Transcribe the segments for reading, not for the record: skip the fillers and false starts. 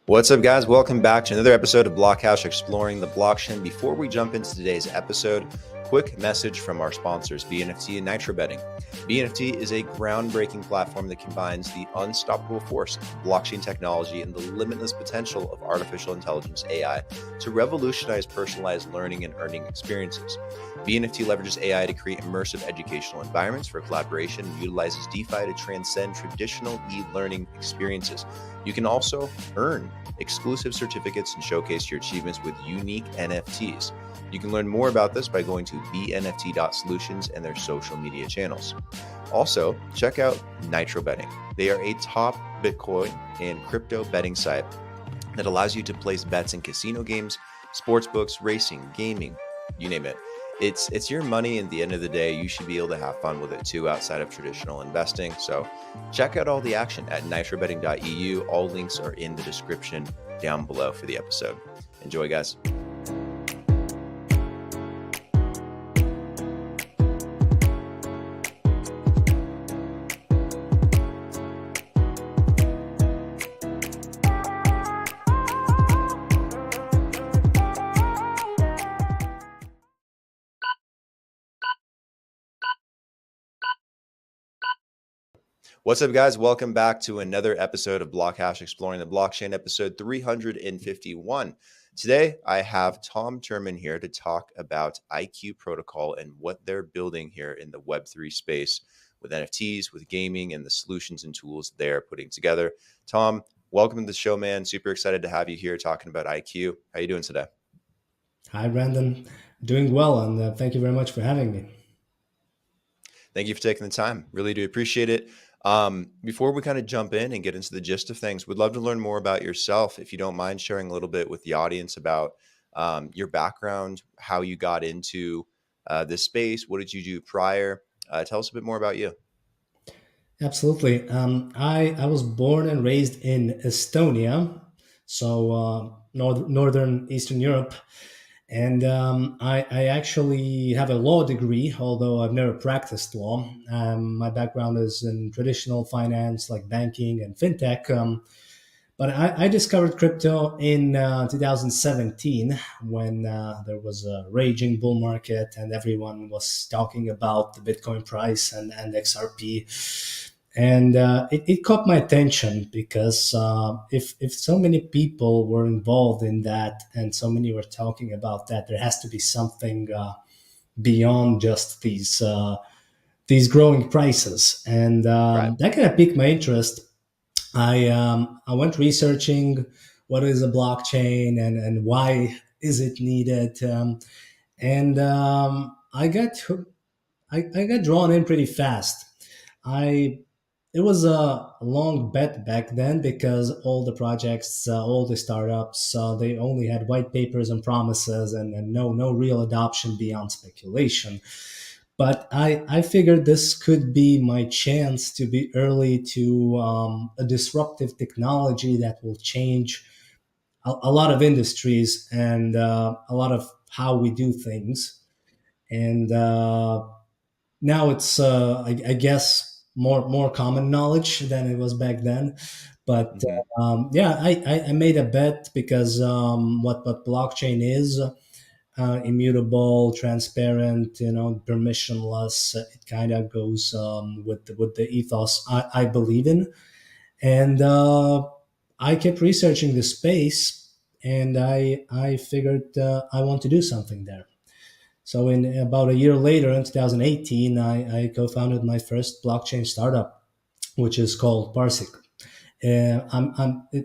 What's up, guys? Welcome back to another episode of BlockHash Exploring the Blockchain. Before we jump into today's episode, quick message from our sponsors, BNFT and Nitro Betting. BNFT is a groundbreaking platform that combines the unstoppable force of blockchain technology and the limitless potential of artificial intelligence AI to revolutionize personalized learning and earning experiences. BNFT leverages AI to create immersive educational environments for collaboration and utilizes DeFi to transcend traditional e-learning experiences. You can also earn exclusive certificates and showcase your achievements with unique NFTs. You can learn more about this by going to bnft.solutions and their social media channels. Also, check out Nitro Betting. They are a top Bitcoin and crypto betting site that allows you to place bets in casino games, sports books, racing, gaming, you name it. It's your money, and at the end of the day, you should be able to have fun with it too outside of traditional investing. So check out all the action at nitrobetting.eu. All links are in the description down below for the episode. Enjoy, guys. What's up, guys? Welcome back to another episode of BlockHash Exploring the Blockchain, episode 351. Today, I have Tom Tirman here to talk about IQ Protocol and what they're building here in the Web3 space with NFTs, with gaming, and the solutions and tools they're putting together. Tom, welcome to the show, man. Super excited to have you here talking about IQ. How you doing today? Hi, Brandon. Doing well, and thank you very much for having me. Thank you for taking the time. Really do appreciate it. Before we kind of jump in and get into the gist of things, we'd love to learn more about yourself. If you don't mind sharing a little bit with the audience about your background, how you got into this space, what did you do prior? Tell us a bit more about you. Absolutely. I was born and raised in Estonia, so northern Eastern Europe, and I actually have a law degree, although I've never practiced law. My background is in traditional finance, like banking and fintech. But I discovered crypto in 2017 when there was a raging bull market and everyone was talking about the Bitcoin price and XRP. And it caught my attention because if so many people were involved in that and so many were talking about that, there has to be something beyond just these growing prices. And Right. that kind of piqued my interest. I went researching what is a blockchain and why is it needed, and I got drawn in pretty fast. I It was a long bet back then because all the projects, all the startups, they only had white papers and promises and no real adoption beyond speculation. But I figured this could be my chance to be early to a disruptive technology that will change a lot of industries and a lot of how we do things. And now it's, I guess, more common knowledge than it was back then. But Mm-hmm. yeah, I made a bet because what blockchain is immutable, transparent, permissionless. It kind of goes with the ethos I believe in, and I kept researching the space, and I figured I want to do something there. So in about a year later, in 2018, I co-founded my first blockchain startup, which is called Parsec.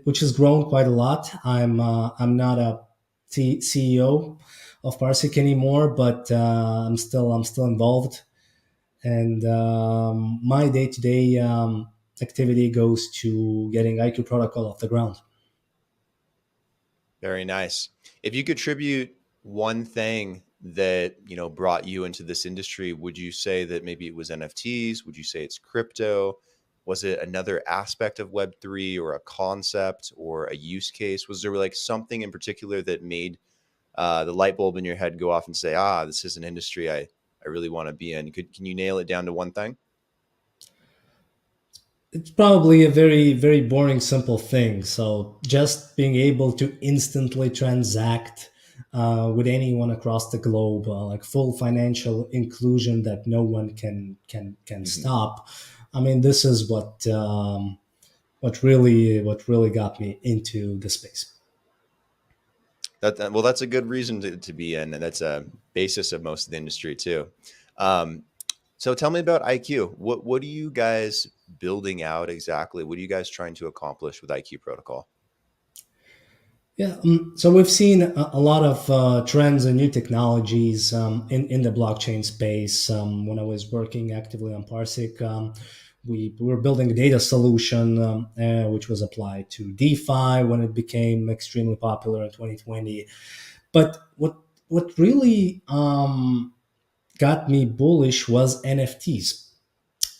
Which has grown quite a lot. I'm not a CEO of Parsec anymore, but I'm still involved, and my day to day activity goes to getting IQ protocol off the ground. Very nice. If you could attribute one thing that, brought you into this industry, would you say that maybe it was NFTs? Would you say it's crypto? Was it another aspect of Web3 or a concept or a use case? Was there like something in particular that made the light bulb in your head go off and say, this is an industry I really want to be in? Can you nail it down to one thing? It's probably a very, very boring, simple thing. So just being able to instantly transact with anyone across the globe, like full financial inclusion that no one can Hmm. stop. I mean, this is what really got me into the space. Well, that's a good reason to be in, and that's a basis of most of the industry too. Um, so tell me about IQ. What are you guys building out exactly? What are you guys trying to accomplish with IQ protocol? Yeah, so we've seen a lot of trends and new technologies in the blockchain space. When I was working actively on Parsec, we were building a data solution which was applied to DeFi when it became extremely popular in 2020. But what really got me bullish was NFTs.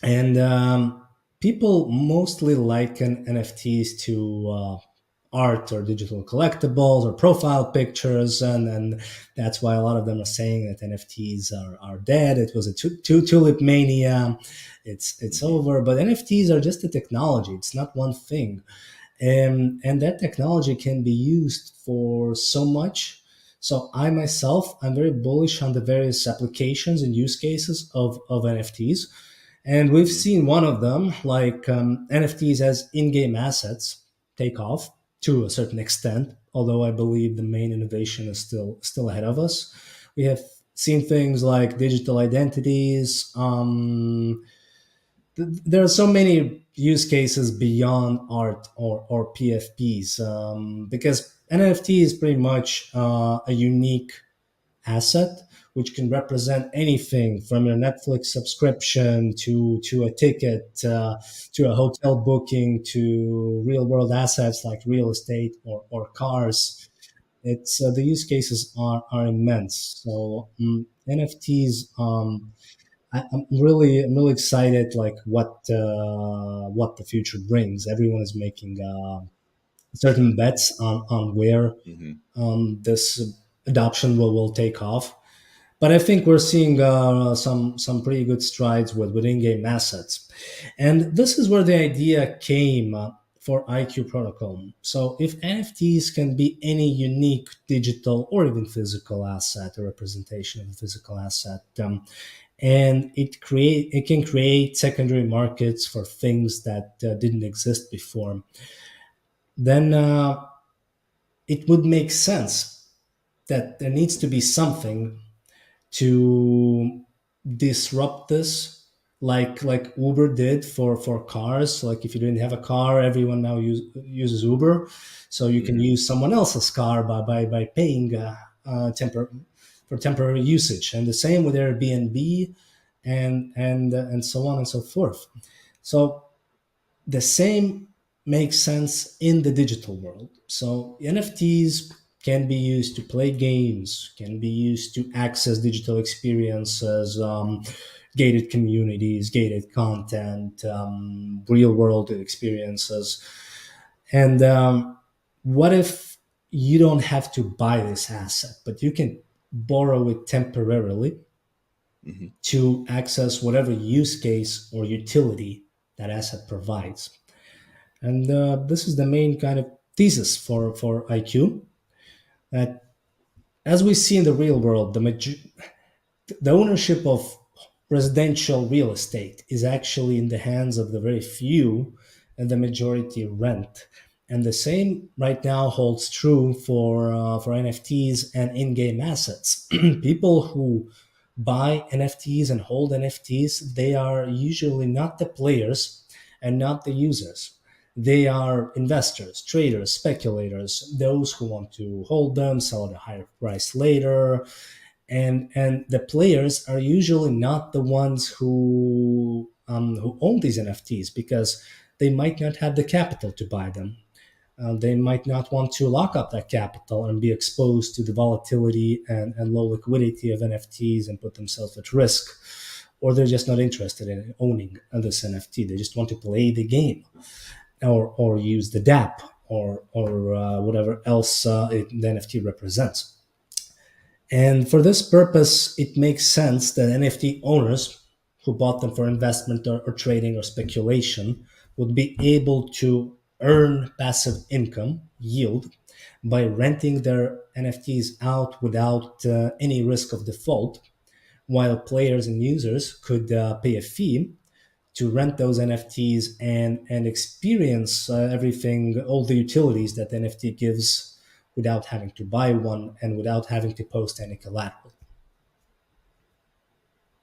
And people mostly liken NFTs to art or digital collectibles or profile pictures, and that's why a lot of them are saying that NFTs are dead. It was a tulip mania. It's Hmm. over. But NFTs are just a technology. It's not one thing, and that technology can be used for so much. So I myself, I'm very bullish on the various applications and use cases of NFTs, and we've Hmm. seen one of them, like NFTs as in-game assets, take off to a certain extent. Although I believe the main innovation is still ahead of us. We have seen things like digital identities. There are so many use cases beyond art or PFPs, because NFT is pretty much a unique asset which can represent anything from your Netflix subscription to a ticket, to a hotel booking, to real world assets like real estate or cars. It's the use cases are immense. So NFTs. I'm really excited, like what the future brings. Everyone is making certain bets on where Hmm. this adoption will take off. But I think we're seeing some pretty good strides with in-game assets, and this is where the idea came for IQ protocol. So if NFTs can be any unique digital or even physical asset, or representation of a physical asset, and it can create secondary markets for things that didn't exist before, then it would make sense that there needs to be something to disrupt this, like Uber did for cars. Like if you didn't have a car, everyone now uses Uber, so you can Hmm. use someone else's car by paying for temporary usage. And the same with Airbnb, and so on and so forth. So the same makes sense in the digital world. So NFTs can be used to play games, can be used to access digital experiences, gated communities, gated content, real world experiences. And what if you don't have to buy this asset, but you can borrow it temporarily Hmm. to access whatever use case or utility that asset provides? And this is the main kind of thesis for IQ, that as we see in the real world, the ownership of residential real estate is actually in the hands of the very few, and the majority rent. And the same right now holds true for NFTs and in-game assets. People who buy NFTs and hold NFTs, they are usually not the players and not the users. They are investors, traders, speculators, those who want to hold them, sell at a higher price later. And the players are usually not the ones who own these NFTs, because they might not have the capital to buy them. They might not want to lock up that capital and be exposed to the volatility and low liquidity of NFTs and put themselves at risk. Or they're just not interested in owning this NFT. They just want to play the game, or use the dapp, or whatever else the NFT represents. And for this purpose, it makes sense that NFT owners who bought them for investment or trading or speculation would be able to earn passive income yield by renting their NFTs out without any risk of default, while players and users could pay a fee to rent those NFTs and experience everything, all the utilities that the NFT gives without having to buy one and without having to post any collateral.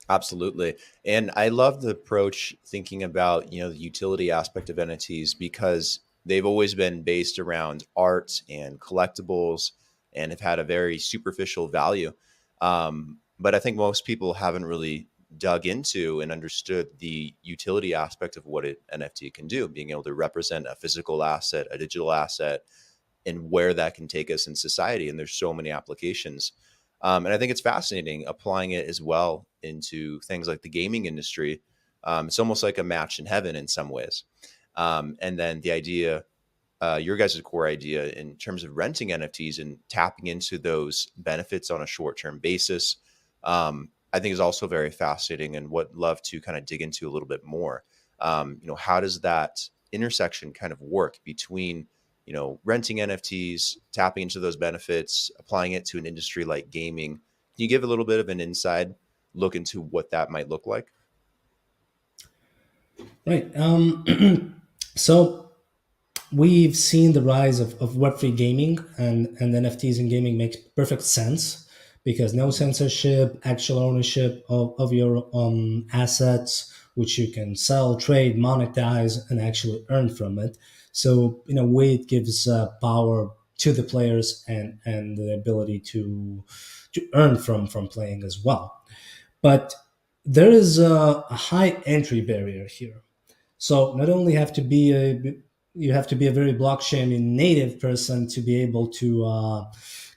Absolutely. And I love the approach thinking about, the utility aspect of NFTs because they've always been based around art and collectibles and have had a very superficial value. But I think most people haven't really dug into and understood the utility aspect of what an NFT can do, being able to represent a physical asset, a digital asset, and where that can take us in society. And there's so many applications. And I think it's fascinating applying it as well into things like the gaming industry. It's almost like a match in heaven in some ways. And then the idea, your guys' core idea in terms of renting NFTs and tapping into those benefits on a short-term basis, I think is also very fascinating and would love to kind of dig into a little bit more. How does that intersection kind of work between renting NFTs, tapping into those benefits, applying it to an industry like gaming? Can you give a little bit of an inside look into what that might look like? Right. So we've seen the rise of Web3 gaming, and NFTs in gaming makes perfect sense because no censorship, actual ownership of your assets, which you can sell, trade, monetize, and actually earn from it. So in a way, it gives power to the players and the ability to earn from playing as well. But there is a high entry barrier here. So not only have to be a you have to be a very blockchain native person to be able to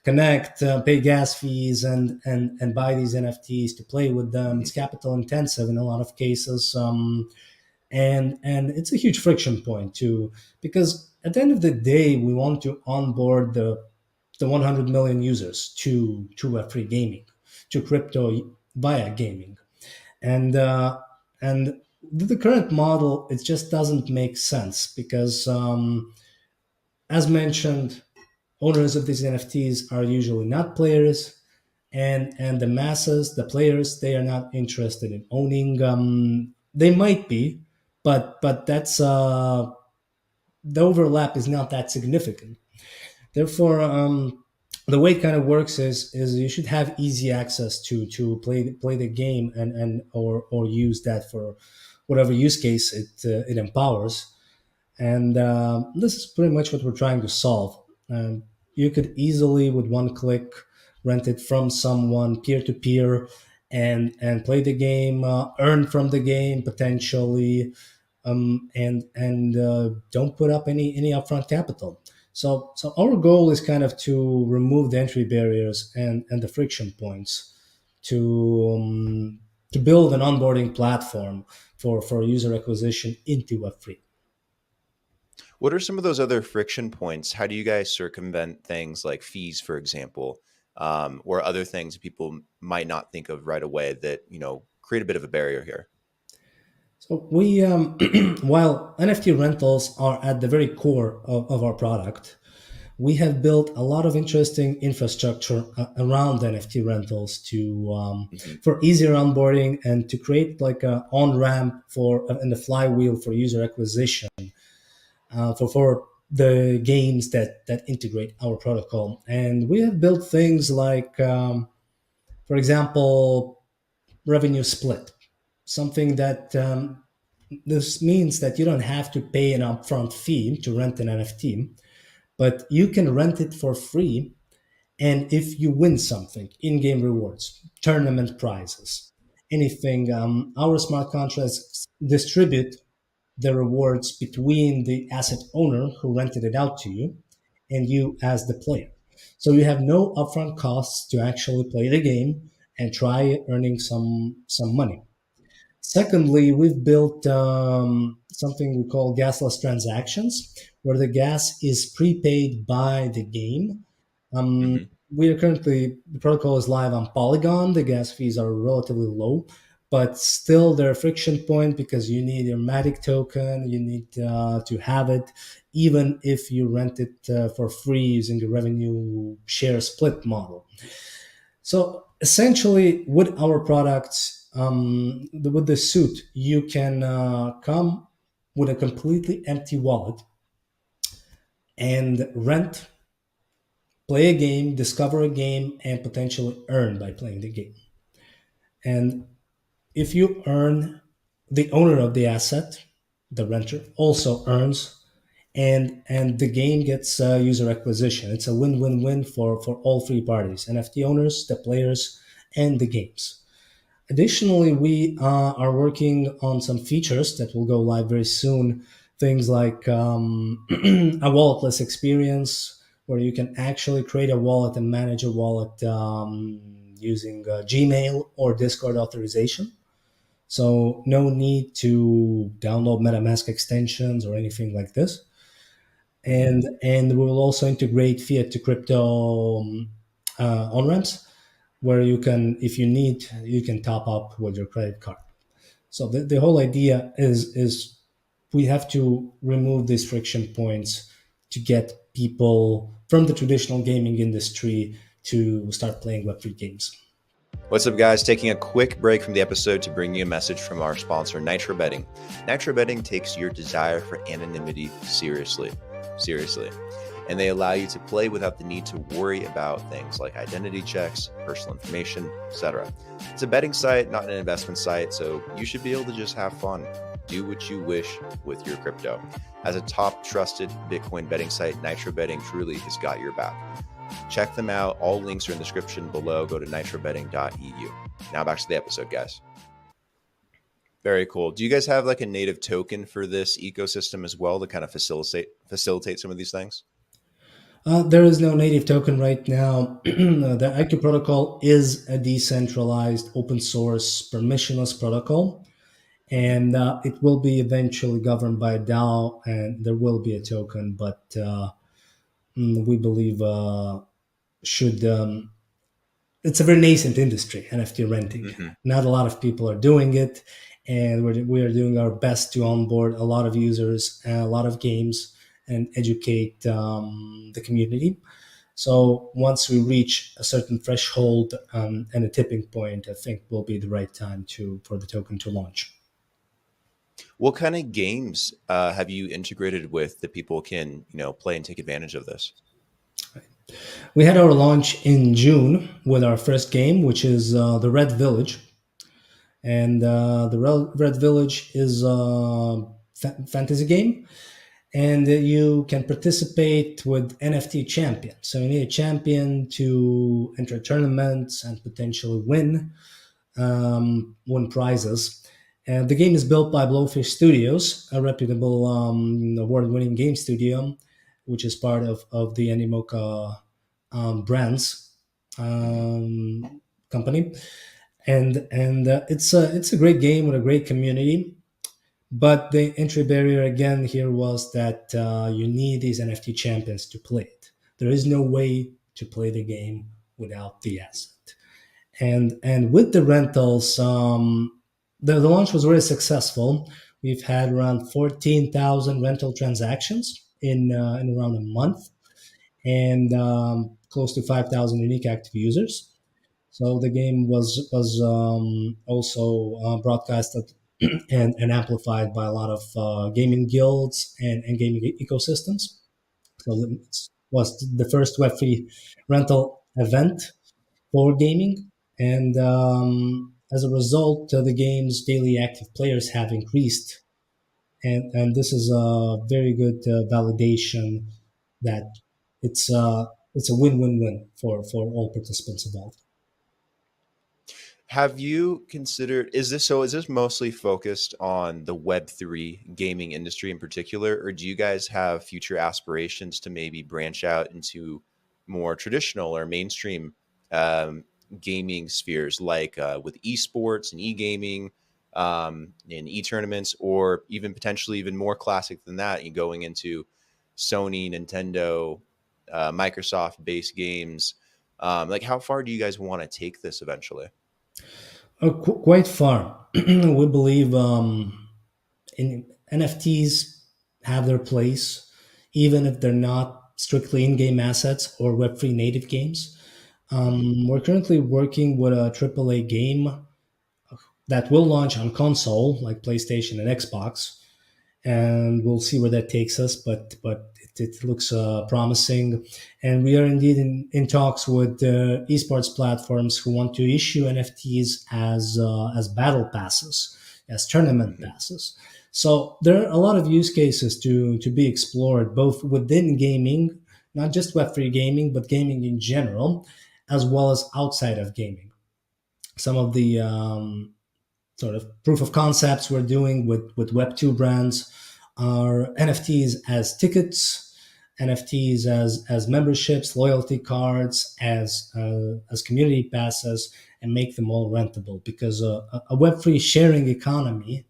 connect, pay gas fees, and buy these NFTs to play with them. It's capital intensive in a lot of cases, and it's a huge friction point too, because at the end of the day, we want to onboard the 100 million users to Web3 gaming, to crypto via gaming, and the current model, it just doesn't make sense because as mentioned, owners of these NFTs are usually not players, and the masses, the players, they are not interested in owning. They might be, but that's the overlap is not that significant. Therefore, the way it kind of works is you should have easy access to play the game and or use that for whatever use case it empowers. And this is pretty much what we're trying to solve. You could easily, with one click, rent it from someone peer to peer, and play the game, earn from the game potentially, and don't put up any upfront capital. So our goal is kind of to remove the entry barriers and the friction points to build an onboarding platform for user acquisition into Web3. What are some of those other friction points? How do you guys circumvent things like fees, for example, or other things people might not think of right away that, create a bit of a barrier here? So we, while NFT rentals are at the very core of our product, we have built a lot of interesting infrastructure around NFT rentals to Hmm. for easier onboarding and to create like a on ramp for and the flywheel for user acquisition for the games that integrate our protocol. And we have built things like, for example, revenue split, something that this means that you don't have to pay an upfront fee to rent an NFT, but you can rent it for free. And if you win something, in-game rewards, tournament prizes, anything, our smart contracts distribute the rewards between the asset owner who rented it out to you and you as the player. So you have no upfront costs to actually play the game and try earning some money. Secondly, we've built something we call gasless transactions, where the gas is prepaid by the game. Um, Hmm. we are currently, the protocol is live on Polygon. The gas fees are relatively low, but still they're a friction point because you need your Matic token, you need to have it, even if you rent it for free using the revenue share split model. So essentially, with our products, with the suit, you can come with a completely empty wallet and rent, play a game, discover a game, and potentially earn by playing the game. And if you earn, the owner of the asset, the renter, also earns, and the game gets user acquisition. It's a win-win-win for all three parties: NFT owners, the players, and the games. Additionally, we are working on some features that will go live very soon. Things like a walletless experience, where you can actually create a wallet and manage a wallet using Gmail or Discord authorization. So no need to download MetaMask extensions or anything like this. And we will also integrate fiat to crypto on ramps, where you can, if you need, you can top up with your credit card. So the whole idea is we have to remove these friction points to get people from the traditional gaming industry to start playing Web3 games. What's up, guys? Taking a quick break from the episode to bring you a message from our sponsor, Nitro Betting. Nitro Betting takes your desire for anonymity seriously. And they allow you to play without the need to worry about things like identity checks, personal information, etc. It's a betting site, not an investment site, so you should be able to just have fun. Do what you wish with your crypto. As a top trusted Bitcoin betting site, Nitro Betting truly has got your back. Check them out. All links are in the description below. Go to nitrobetting.eu. Now back to the episode, guys. Very cool. Do you guys have like a native token for this ecosystem as well to kind of facilitate some of these things? There is no native token right now. The IQ protocol is a decentralized, open source, permissionless protocol, and it will be eventually governed by a DAO, and there will be a token, but we believe should it's a very nascent industry, NFT renting. Mm-hmm. Not a lot of people are doing it, and we are doing our best to onboard a lot of users and a lot of games and educate the community. So once we reach a certain threshold and a tipping point, I think will be the right time for the token to launch. What kind of games have you integrated with that people can, play and take advantage of this? We had our launch in June with our first game, which is the Red Village. And the Red Village is a fantasy game, and you can participate with NFT champions. So you need a champion to enter tournaments and potentially win prizes. And the game is built by Blowfish Studios, a reputable award-winning game studio, which is part of the Animoca brands company. And it's a great game with a great community. But the entry barrier again here was that you need these NFT champions to play it. There is no way to play the game without the asset. And with the rentals, the launch was very successful. We've had around 14,000 rental transactions in around a month, and close to 5,000 unique active users. So the game was also broadcasted and amplified by a lot of gaming guilds and gaming ecosystems. So it was the first Web3 rental event for gaming. And as a result, the game's daily active players have increased. And this is a very good validation that it's a win-win-win for all participants involved. Have you considered, is this mostly focused on the Web3 gaming industry in particular, or do you guys have future aspirations to maybe branch out into more traditional or mainstream gaming spheres, like with esports and e-gaming and e-tournaments, or even potentially even more classic than that, you going into Sony, Nintendo, Microsoft-based games? Like, how far do you guys want to take this eventually? Quite far. We believe in NFTs have their place, even if they're not strictly in-game assets or Web3 native games. Hmm. We're currently working with a AAA game that will launch on console like PlayStation and Xbox, and we'll see where that takes us. But it looks promising, and we are indeed in talks with esports platforms who want to issue NFTs as battle passes, as tournament Hmm. passes. So there are a lot of use cases to be explored, both within gaming, not just Web3 gaming, but gaming in general, as well as outside of gaming. Some of the sort of proof of concepts we're doing with Web2 brands are NFTs as tickets, NFTs as memberships, loyalty cards, as community passes, and make them all rentable. Because a Web3 sharing economy,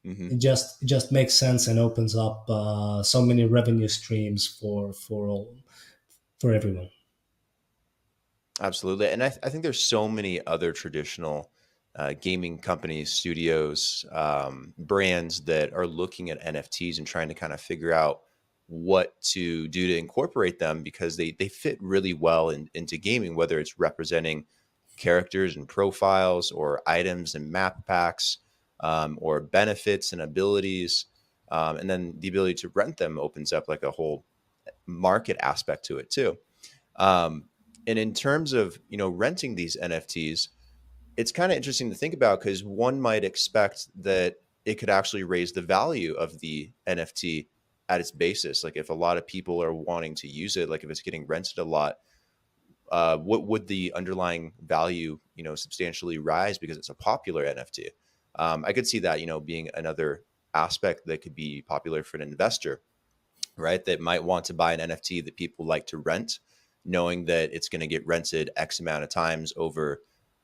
Hmm. it just makes sense and opens up so many revenue streams for everyone. Absolutely. And I think there's so many other traditional gaming companies, studios, brands that are looking at NFTs and trying to kind of figure out what to do to incorporate them because they fit really well into gaming, whether it's representing characters and profiles or items and map packs, or benefits and abilities. And then the ability to rent them opens up like a whole market aspect to it too. Um, and in terms of renting these NFTs, it's kind of interesting to think about because one might expect that it could actually raise the value of the NFT at its basis. Like if a lot of people are wanting to use it, like if it's getting rented a lot, what would the underlying value substantially rise because it's a popular NFT? I could see that being another aspect that could be popular for an investor, right? That might want to buy an NFT that people like to rent, knowing that it's going to get rented X amount of times over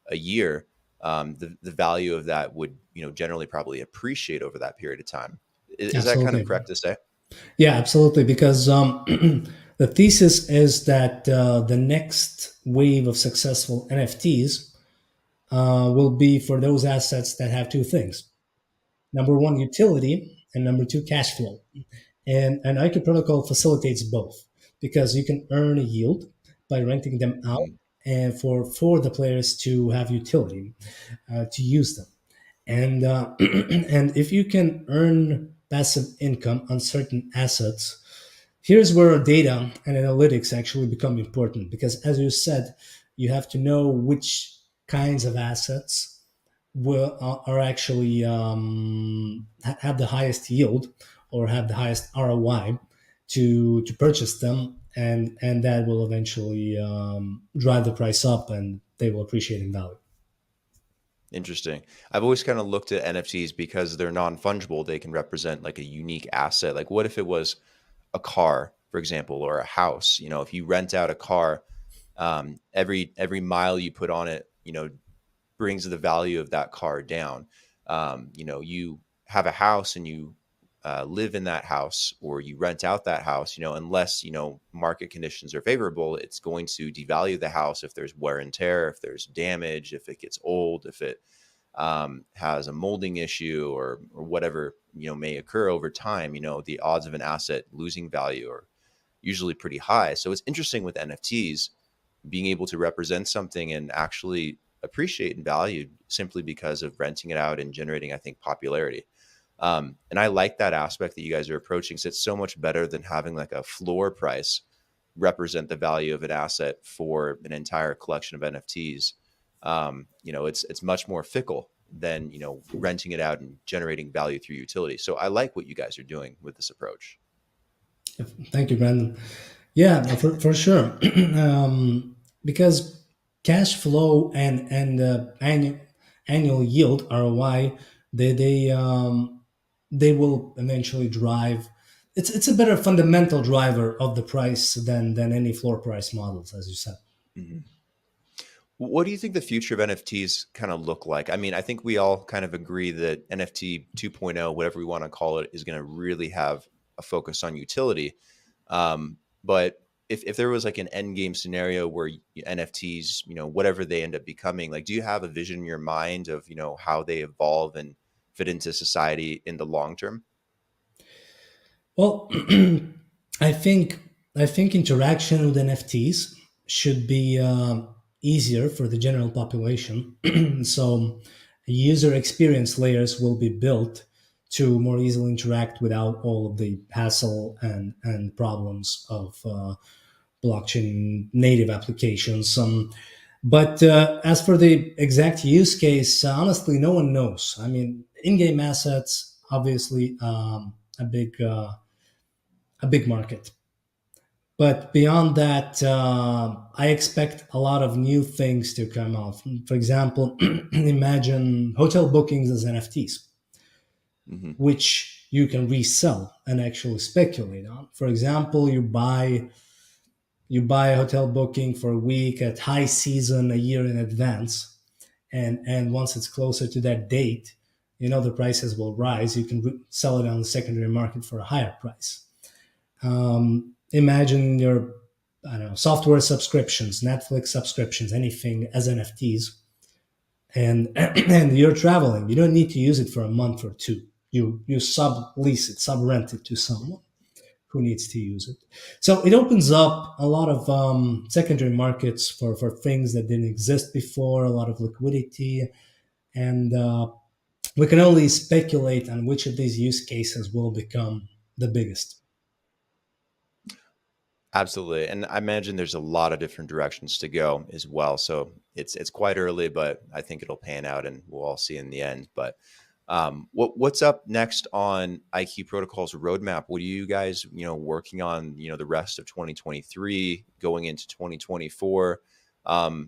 a year. The value of that would, generally probably appreciate over that period of time. Is that kind of Absolutely. correct to say? Yeah, absolutely. Because the thesis is that the next wave of successful NFTs will be for those assets that have two things: number one, utility, and number two, cash flow. And IQ Protocol facilitates both because you can earn a yield by renting them out, Hmm. and for the players to have utility to use them. And and if you can earn passive income on certain assets, here's where data and analytics actually become important, because as you said, you have to know which kinds of assets are actually have the highest yield or have the highest ROI to purchase them, and that will eventually drive the price up, and they will appreciate in value. Interesting. I've always kind of looked at NFTs because they're non-fungible. They can represent like a unique asset. Like what if it was a car, for example, or a house? If you rent out a car, every mile you put on it, brings the value of that car down. You have a house and you live in that house or you rent out that house, unless, market conditions are favorable, it's going to devalue the house if there's wear and tear, if there's damage, if it gets old, if it has a molding issue or whatever, may occur over time. The odds of an asset losing value are usually pretty high. So it's interesting with NFTs being able to represent something and actually appreciate and value simply because of renting it out and generating, I think, popularity. And I like that aspect that you guys are approaching. So it's so much better than having like a floor price represent the value of an asset for an entire collection of NFTs. It's much more fickle than renting it out and generating value through utility. So I like what you guys are doing with this approach. Thank you, Brandon. Yeah, no, for sure. Because cash flow and annual yield (ROI), they will eventually drive. It's a better fundamental driver of the price than any floor price models, as you said. Mhm. What do you think the future of NFTs kind of look like? I mean, I think we all kind of agree that NFT 2.0, whatever we want to call it, is going to really have a focus on utility. But if there was like an end game scenario where NFTs, whatever they end up becoming, like, do you have a vision in your mind of, how they evolve and fit into society in the long term? Well, I think I think interaction with NFTs should be easier for the general population. So user experience layers will be built to more easily interact without all of the hassle and problems of blockchain native applications. But as for the exact use case, honestly, no one knows. I mean, in-game assets, obviously, a big market. But beyond that, I expect a lot of new things to come out. For example, imagine hotel bookings as NFTs, Hmm. which you can resell and actually speculate on. For example, you buy a hotel booking for a week at high season a year in advance, and once it's closer to that date, the prices will rise. You can sell it on the secondary market for a higher price. Imagine your, I don't know, software subscriptions, Netflix subscriptions, anything as NFTs, and and you're traveling. You don't need to use it for a month or two. You sublease it, subrent it to someone who needs to use it. So it opens up a lot of secondary markets for things that didn't exist before. A lot of liquidity, and we can only speculate on which of these use cases will become the biggest. Absolutely. And I imagine there's a lot of different directions to go as well. So it's quite early, but I think it'll pan out and we'll all see in the end. But what's up next on IQ Protocol's roadmap? What are you guys, working on, the rest of 2023 going into 2024?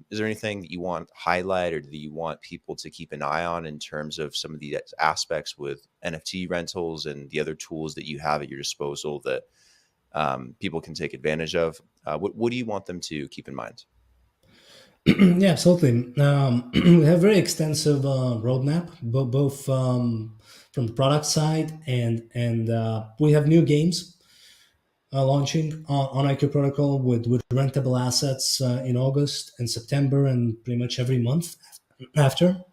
Is there anything that you want to highlight or that you want people to keep an eye on in terms of some of the aspects with NFT rentals and the other tools that you have at your disposal that people can take advantage of? What do you want them to keep in mind? Yeah, absolutely. We have very extensive roadmap, both from the product side, and we have new games launching on IQ Protocol with rentable assets in August and September, and pretty much every month after.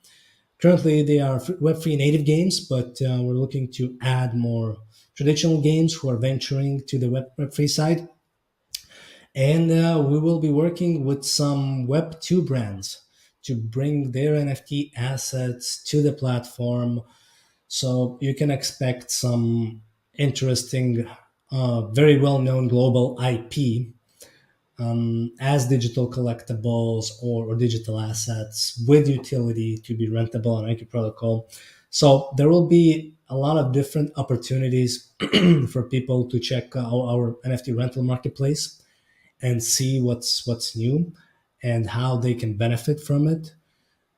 Currently, they are Web3 native games, but we're looking to add more traditional games who are venturing to the Web3 side. And we will be working with some Web2 brands to bring their NFT assets to the platform. So you can expect some interesting, very well known global IP as digital collectibles or digital assets with utility to be rentable on IQ Protocol. So there will be a lot of different opportunities for people to check our NFT rental marketplace and see what's new and how they can benefit from it.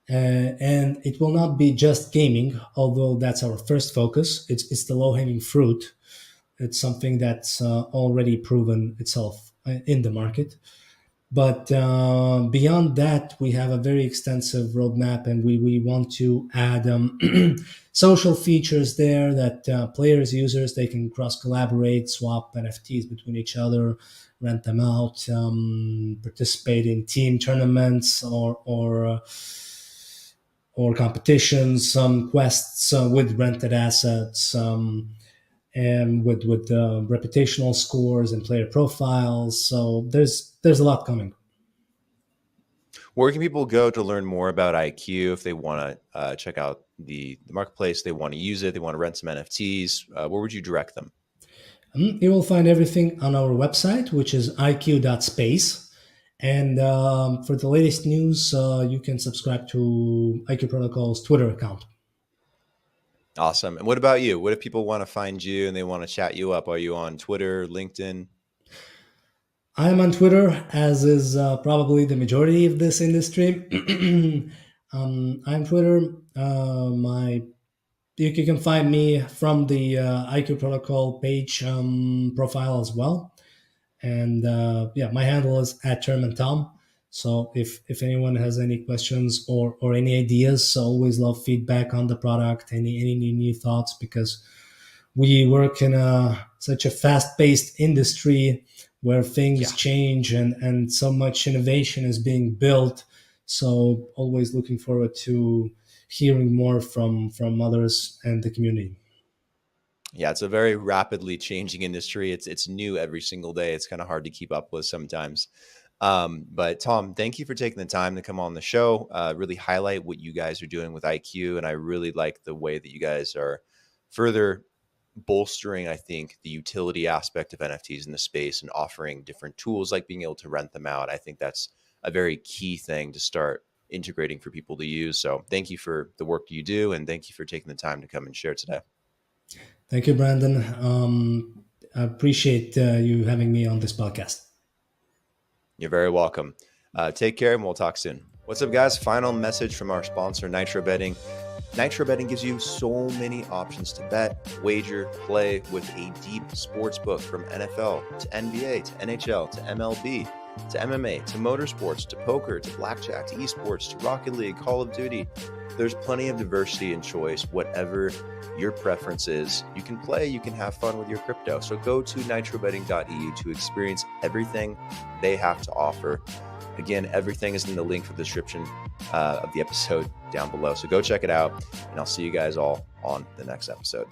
And it will not be just gaming, although that's our first focus. It's the low hanging fruit. It's something that's already proven itself in the market. But beyond that, we have a very extensive roadmap, and we want to add social features there that players, users, they can cross collaborate, swap NFTs between each other, rent them out, participate in team tournaments or competitions, some quests with rented assets. And with reputational scores and player profiles. So there's a lot coming. Where can people go to learn more about IQ if they want to check out the marketplace, they want to use it, they want to rent some NFTs? Where would you direct them? You will find everything on our website, which is iq.space. And for the latest news, you can subscribe to IQ Protocol's Twitter account. Awesome. And what about you? What if people want to find you and they want to chat you up? Are you on Twitter, LinkedIn? I'm on Twitter, as is probably the majority of this industry. I'm Twitter. You can find me from the IQ Protocol page profile as well. And yeah, my handle is at Tirman Tom. So if anyone has any questions or any ideas, always love feedback on the product, any new thoughts, because we work in such a fast-paced industry where things change and so much innovation is being built. So always looking forward to hearing more from others and the community. Yeah, it's a very rapidly changing industry. It's new every single day. It's kind of hard to keep up with sometimes. But Tom, thank you for taking the time to come on the show, really highlight what you guys are doing with IQ. And I really like the way that you guys are further bolstering, I think, the utility aspect of NFTs in the space and offering different tools like being able to rent them out. I think that's a very key thing to start integrating for people to use. So thank you for the work you do. And thank you for taking the time to come and share today. Thank you, Brandon. I appreciate you having me on this podcast. You're very welcome. Take care and we'll talk soon. What's up, guys? Final message from our sponsor, Nitro Betting. Nitro Betting gives you so many options to bet, wager, play with a deep sports book from NFL to NBA to NHL to MLB to MMA to motorsports to poker to blackjack to esports to Rocket League, Call of Duty. There's plenty of diversity and choice. Whatever your preference is, you can play, you can have fun with your crypto. So go to nitrobetting.eu to experience everything they have to offer. Again, everything is in the link for the description of the episode down below. So go check it out, and I'll see you guys all on the next episode.